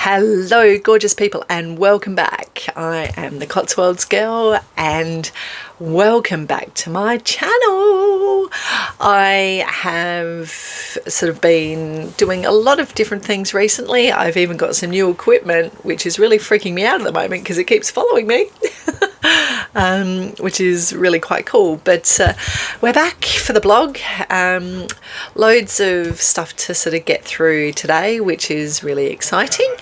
Hello, gorgeous people, and welcome back. I am the Cotswolds girl, and welcome back to my channel. I have sort of been doing a lot of different things recently. I've even got some new equipment, which is really freaking me out at the moment because it keeps following me. Which is really quite cool. But we're back for the blog. Loads of stuff to sort of get through today, which is really exciting.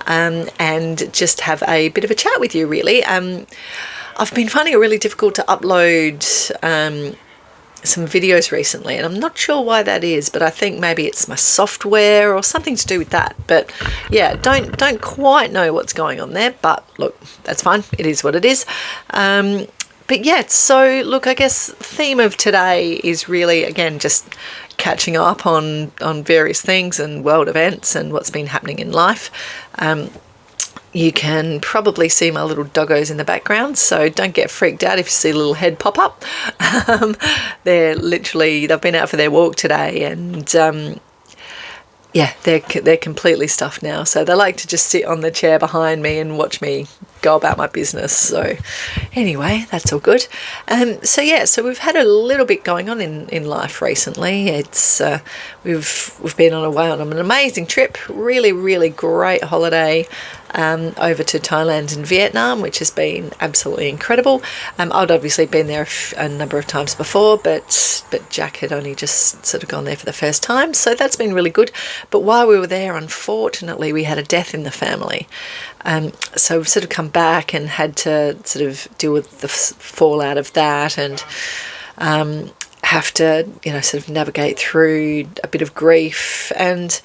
And just have a bit of a chat with you, really. I've been finding it really difficult to upload some videos recently, and I'm not sure why that is, but I think maybe it's my software or something to do with that. But yeah, don't quite know what's going on there, but look, that's fine. It is what it is. But yeah, so look, I guess the theme of today is really, again, just catching up on various things and world events and what's been happening in life. You can probably see my little doggos in the background, so don't get freaked out if you see a little head pop up. They've been out for their walk today, and yeah, they're completely stuffed now. So they like to just sit on the chair behind me and watch me go about my business. So anyway, that's all good. So we've had a little bit going on in life recently. It's we've been away on an amazing trip, really great holiday over to Thailand and Vietnam, which has been absolutely incredible. I'd obviously been there a number of times before, but Jack had only just sort of gone there for the first time, so that's been really good. But while we were there, unfortunately, we had a death in the family. So we've sort of come back and had to sort of deal with the fallout of that, and have to, sort of navigate through a bit of grief. And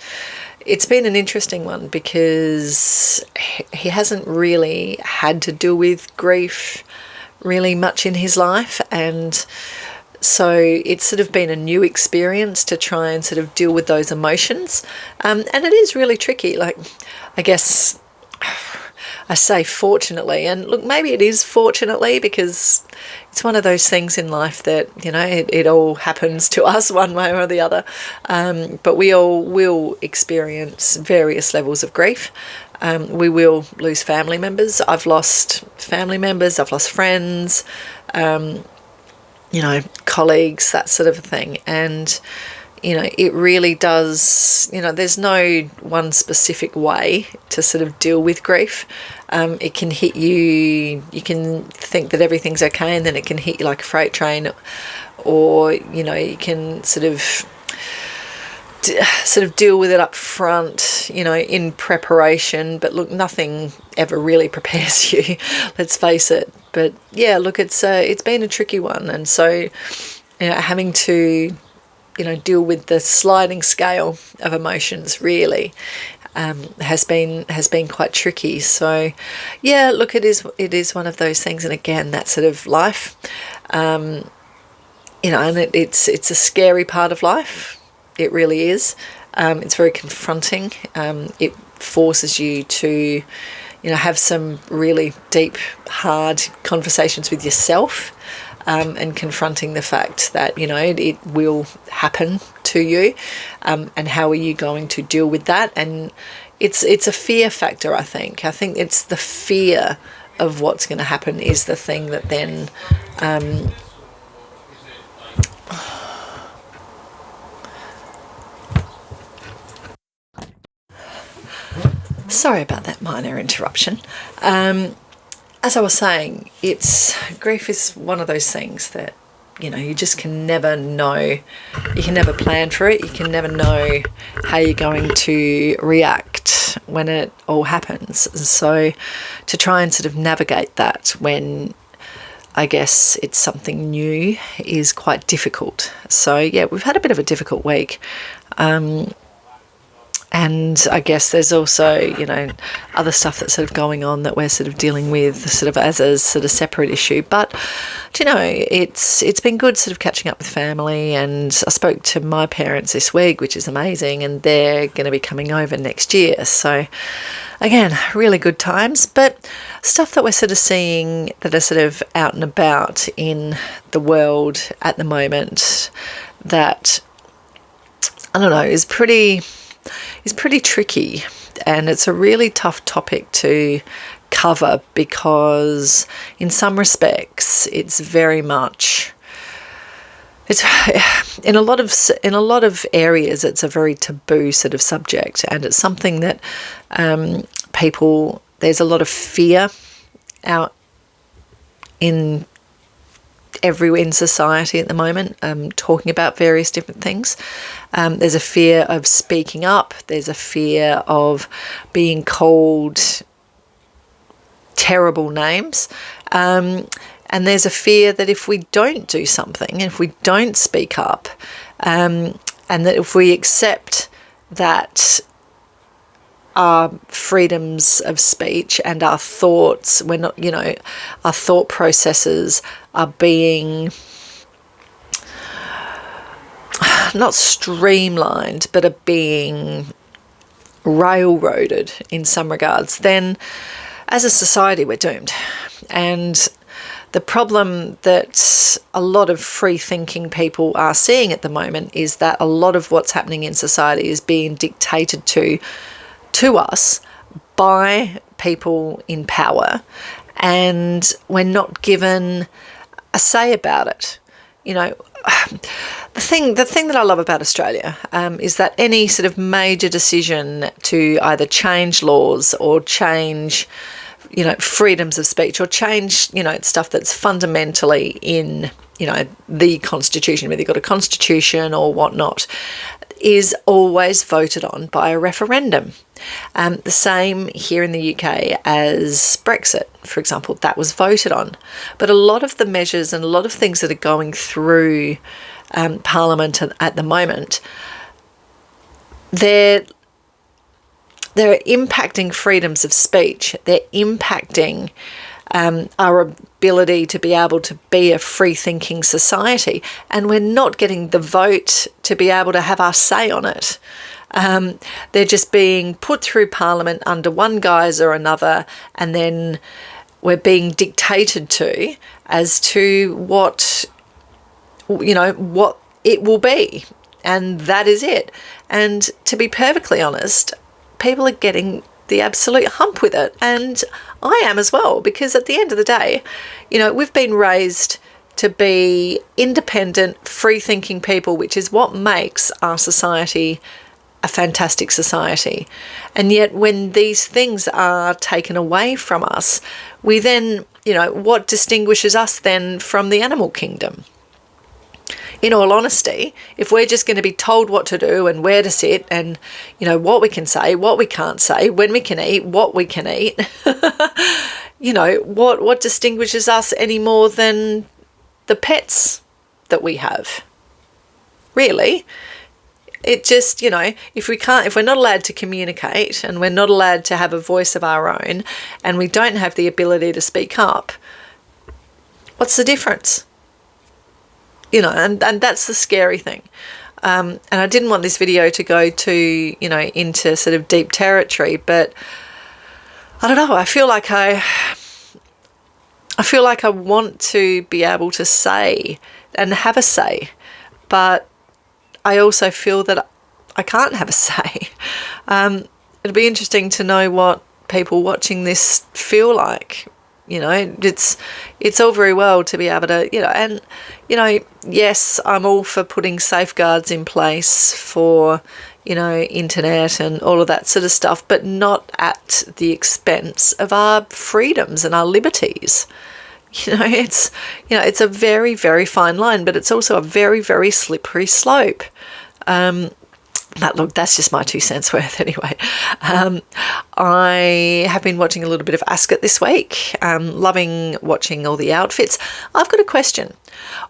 it's been an interesting one because he hasn't really had to deal with grief really much in his life, and so it's sort of been a new experience to try and sort of deal with those emotions, and it is really tricky. Like, I guess I say fortunately, and look, maybe it is fortunately, because it's one of those things in life that, it all happens to us one way or the other. But we all will experience various levels of grief. We will lose family members. I've lost family members. I've lost friends, colleagues, that sort of thing. And it really does, there's no one specific way to sort of deal with grief. It can hit you, you can think that everything's okay, and then it can hit you like a freight train, or, you can sort of deal with it up front, in preparation. But look, nothing ever really prepares you, let's face it. But yeah, look, it's been a tricky one. And so, having to deal with the sliding scale of emotions really has been quite tricky. So yeah, look, it is one of those things, and again, that sort of life, and it's a scary part of life. It really is. It's very confronting. It forces you to have some really deep, hard conversations with yourself. And confronting the fact that, it will happen to you, and how are you going to deal with that? And it's a fear factor, I think. I think it's the fear of what's going to happen is the thing that then... Sorry about that minor interruption. As I was saying, grief is one of those things that, you just can never know. You can never plan for it. You can never know how you're going to react when it all happens. And so to try and sort of navigate that when, I guess, it's something new is quite difficult. So yeah, we've had a bit of a difficult week. And I guess there's also, other stuff that's sort of going on that we're sort of dealing with sort of as a sort of separate issue. But, it's been good sort of catching up with family, and I spoke to my parents this week, which is amazing, and they're going to be coming over next year. So, again, really good times. But stuff that we're sort of seeing that are sort of out and about in the world at the moment that, I don't know, is pretty tricky. And it's a really tough topic to cover because in some respects it's very much, it's in a lot of areas it's a very taboo sort of subject, and it's something that there's a lot of fear out in society at the moment, talking about various different things. There's a fear of speaking up. There's a fear of being called terrible names. And there's a fear that if we don't do something, if we don't speak up, and that if we accept that our freedoms of speech and our thoughts, our thought processes are being not streamlined, but are being railroaded in some regards, then as a society we're doomed. And the problem that a lot of free-thinking people are seeing at the moment is that a lot of what's happening in society is being dictated to us by people in power, and we're not given a say about it. The thing that I love about Australia is that any sort of major decision to either change laws or change, freedoms of speech, or change, stuff that's fundamentally in, the Constitution, whether you've got a constitution or whatnot, is always voted on by a referendum. The same here in the UK as Brexit, for example, that was voted on. But a lot of the measures and a lot of things that are going through Parliament at the moment, they're impacting freedoms of speech. They're impacting our ability to be able to be a free-thinking society, and we're not getting the vote to be able to have our say on it. They're just being put through Parliament under one guise or another, and then we're being dictated to as to what it will be, and that is it. And to be perfectly honest, people are getting the absolute hump with it, and I am as well, because at the end of the day, we've been raised to be independent, free-thinking people, which is what makes our society a fantastic society. And yet when these things are taken away from us, we then, what distinguishes us then from the animal kingdom? In all honesty, if we're just going to be told what to do and where to sit and, what we can say, what we can't say, when we can eat, what we can eat, what distinguishes us any more than the pets that we have? Really? It just, if we're not allowed to communicate and we're not allowed to have a voice of our own and we don't have the ability to speak up, what's the difference? And that's the scary thing. And I didn't want this video to go to, into sort of deep territory, but I don't know, I feel like I want to be able to say and have a say, but I also feel that I can't have a say. It'll be interesting to know what people watching this feel like. It's all very well to be able to, yes, I'm all for putting safeguards in place for, internet and all of that sort of stuff, but not at the expense of our freedoms and our liberties. It's a very, very fine line, but it's also a very, very slippery slope. But look, that's just my 2 cents worth anyway. I have been watching a little bit of Ascot this week, loving watching all the outfits. I've got a question.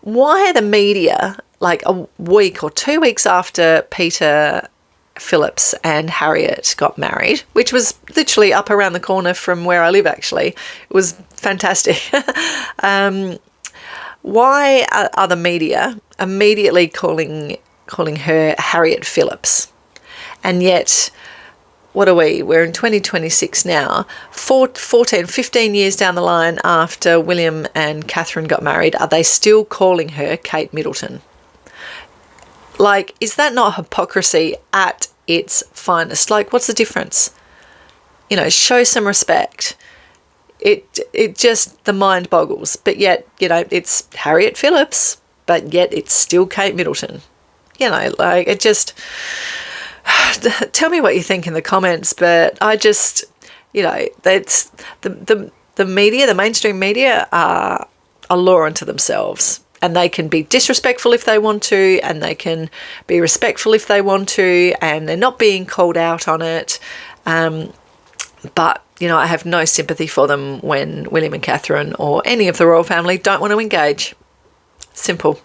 Why are the media, like a week or 2 weeks after Peter Phillips and Harriet got married, which was literally up around the corner from where I live actually, it was fantastic. Why are the media immediately calling her Harriet Phillips? And yet, what are we? We're in 2026 now, 15 years down the line after William and Catherine got married, are they still calling her Kate Middleton? Like, is that not hypocrisy at its finest? Like, what's the difference? show some respect. It just, the mind boggles. But yet, it's Harriet Phillips, but yet it's still Kate Middleton. It just, tell me what you think in the comments, but I just, that's the media, the mainstream media are a law unto themselves, and they can be disrespectful if they want to, and they can be respectful if they want to, and they're not being called out on it. But, I have no sympathy for them when William and Catherine or any of the royal family don't want to engage. Simple.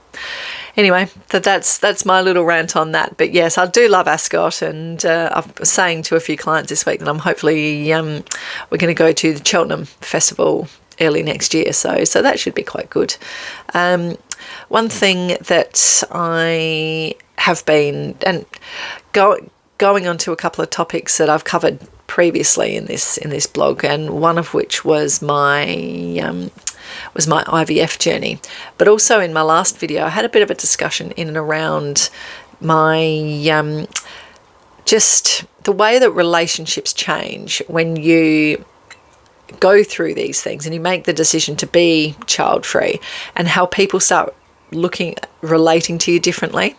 Anyway, that's my little rant on that. But yes, I do love Ascot, and I was saying to a few clients this week that I'm hopefully we're going to go to the Cheltenham Festival early next year, so that should be quite good. One thing that I have been going on to a couple of topics that I've covered previously in this blog, and one of which was my IVF journey. But also in my last video, I had a bit of a discussion in and around my just the way that relationships change when you go through these things and you make the decision to be child-free, and how people start relating to you differently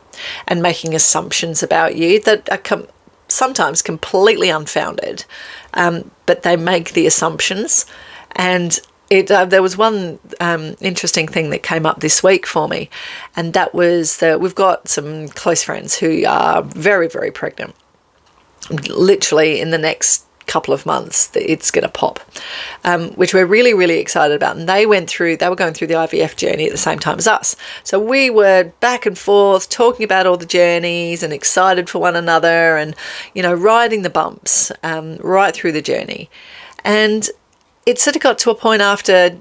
and making assumptions about you that are sometimes completely unfounded, but they make the assumptions. And there was one interesting thing that came up this week for me, and that was that we've got some close friends who are very, very pregnant. Literally in the next couple of months, it's going to pop, which we're really, really excited about. And they were going through the IVF journey at the same time as us. So we were back and forth talking about all the journeys and excited for one another, and, riding the bumps right through the journey. And it sort of got to a point after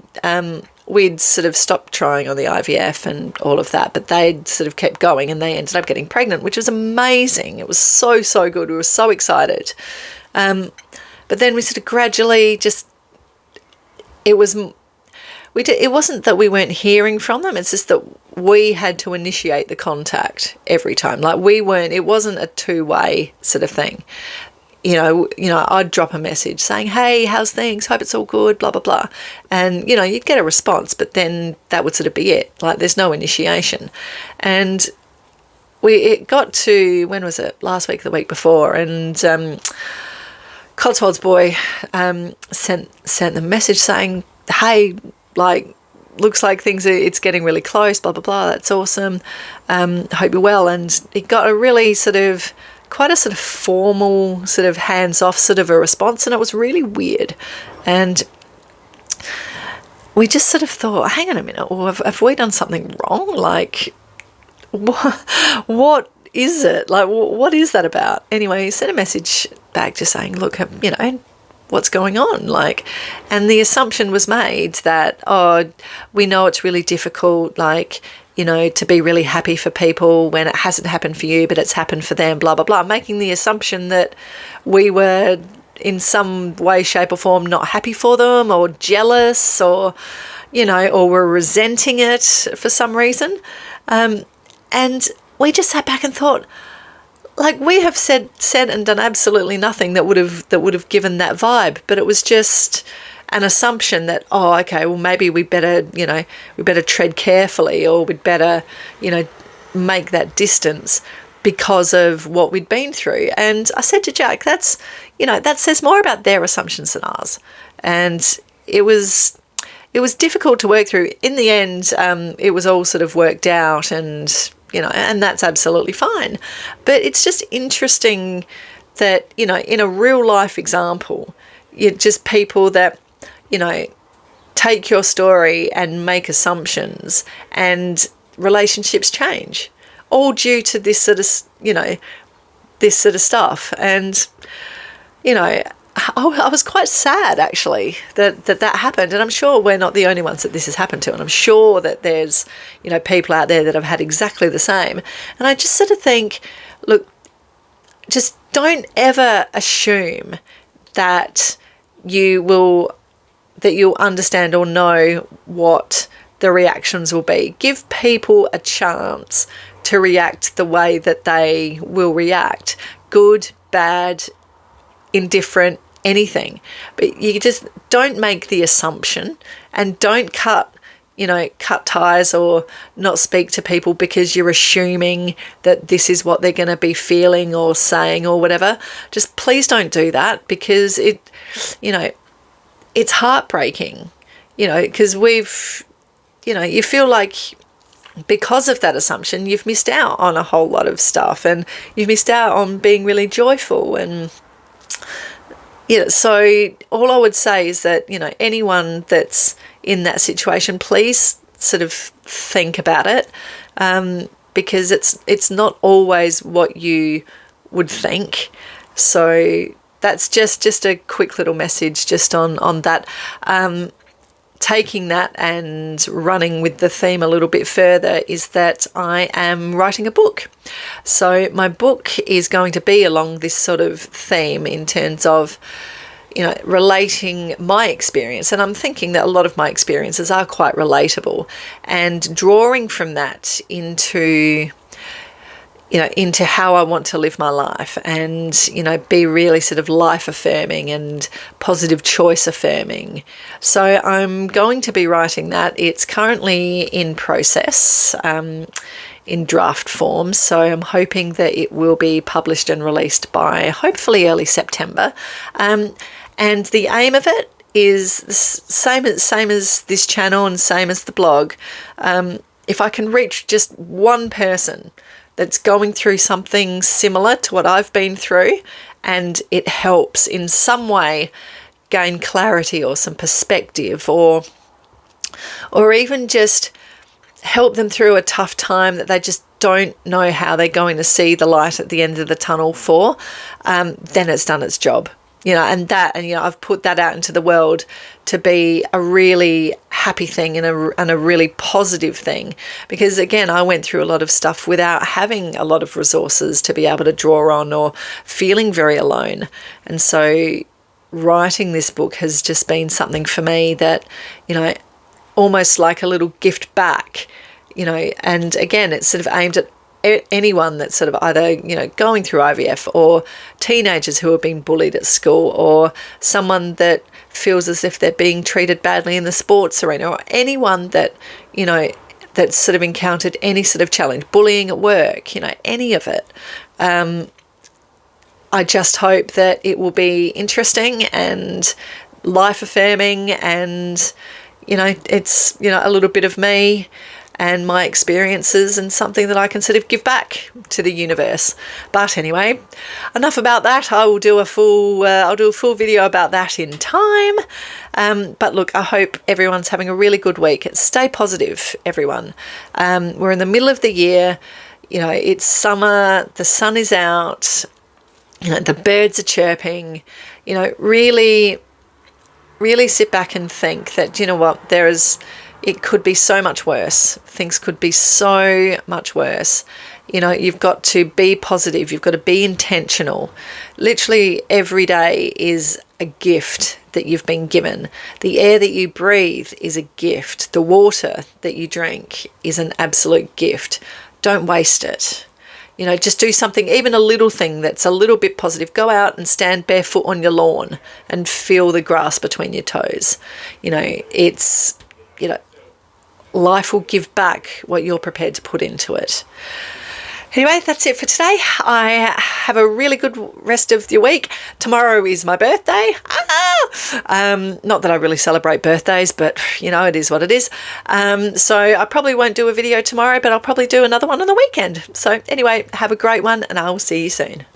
we'd sort of stopped trying on the IVF and all of that, but they'd sort of kept going, and they ended up getting pregnant, which was amazing. It was so, so good. We were so excited. But then we sort of gradually it wasn't that we weren't hearing from them. It's just that we had to initiate the contact every time. Like it wasn't a two-way sort of thing. I'd drop a message saying, "Hey, how's things? Hope it's all good, blah, blah, blah." And, you'd get a response, but then that would sort of be it. Like, there's no initiation. And it got to, when was it? Last week, the week before. And Cotswold's boy sent the message saying, "Hey, looks like it's getting really close, blah, blah, blah. That's awesome. Hope you're well." And it got a really quite a sort of formal, sort of hands-off sort of a response, and it was really weird. And we just sort of thought, hang on a minute, or have we done something wrong? Like, what is it? Like, what is that about? Anyway, he sent a message back just saying, "Look, what's going on?" And the assumption was made that, we know it's really difficult, to be really happy for people when it hasn't happened for you, but it's happened for them, blah, blah, blah, making the assumption that we were in some way, shape or form not happy for them, or jealous, or, or were resenting it for some reason. And we just sat back and thought, we have said and done absolutely nothing that would have given that vibe, but it was just an assumption that, okay, well, maybe we better tread carefully, or we'd better, make that distance because of what we'd been through. And I said to Jack, that says more about their assumptions than ours. And it was difficult to work through. In the end, it was all sort of worked out, and and that's absolutely fine. But it's just interesting that, in a real life example, you're just people that, take your story and make assumptions, and relationships change, all due to this sort of stuff. And, I was quite sad, actually, that happened. And I'm sure we're not the only ones that this has happened to. And I'm sure that there's, people out there that have had exactly the same. And I just sort of think, look, just don't ever assume that you'll understand or know what the reactions will be. Give people a chance to react the way that they will react. Good, bad, indifferent, anything. But you just don't make the assumption, and don't cut ties or not speak to people because you're assuming that this is what they're going to be feeling or saying or whatever. Just please don't do that, because it's heartbreaking, because you feel like because of that assumption, you've missed out on a whole lot of stuff, and you've missed out on being really joyful. And so all I would say is that, anyone that's in that situation, please sort of think about it, because it's not always what you would think. So that's just a quick little message just on that. Taking that and running with the theme a little bit further is that I am writing a book. So my book is going to be along this sort of theme in terms of, relating my experience. And I'm thinking that a lot of my experiences are quite relatable, and drawing from that into how I want to live my life, and, be really sort of life affirming and positive choice affirming. So I'm going to be writing that. It's currently in process, in draft form. So I'm hoping that it will be published and released by hopefully early September. And the aim of it is the same as this channel and same as the blog. If I can reach just one person that's going through something similar to what I've been through, and it helps in some way gain clarity or some perspective, or even just help them through a tough time that they just don't know how they're going to see the light at the end of the tunnel for, then it's done its job. And I've put that out into the world to be a really happy thing and a really positive thing, because again, I went through a lot of stuff without having a lot of resources to be able to draw on, or feeling very alone. And so writing this book has just been something for me that, almost like a little gift back, and again, it's sort of aimed at anyone that's sort of either, going through IVF, or teenagers who have been bullied at school, or someone that feels as if they're being treated badly in the sports arena, or anyone that, that's sort of encountered any sort of challenge, bullying at work, any of it. I just hope that it will be interesting and life affirming, and, it's, a little bit of me and my experiences, and something that I can sort of give back to the universe. But anyway, enough about that. I will do a full video about that in time. But look, I hope everyone's having a really good week. Stay positive, everyone. We're in the middle of the year. It's summer. The sun is out. The birds are chirping. Really, really sit back and think that, what, it could be so much worse. Things could be so much worse. You've got to be positive. You've got to be intentional. Literally every day is a gift that you've been given. The air that you breathe is a gift. The water that you drink is an absolute gift. Don't waste it. Just do something, even a little thing that's a little bit positive. Go out and stand barefoot on your lawn and feel the grass between your toes. It's, life will give back what you're prepared to put into it. Anyway, that's it for today. I have a really good rest of the week. Tomorrow is my birthday. Not that I really celebrate birthdays, but it is what it is. So I probably won't do a video tomorrow, but I'll probably do another one on the weekend. So anyway, have a great one, and I will see you soon.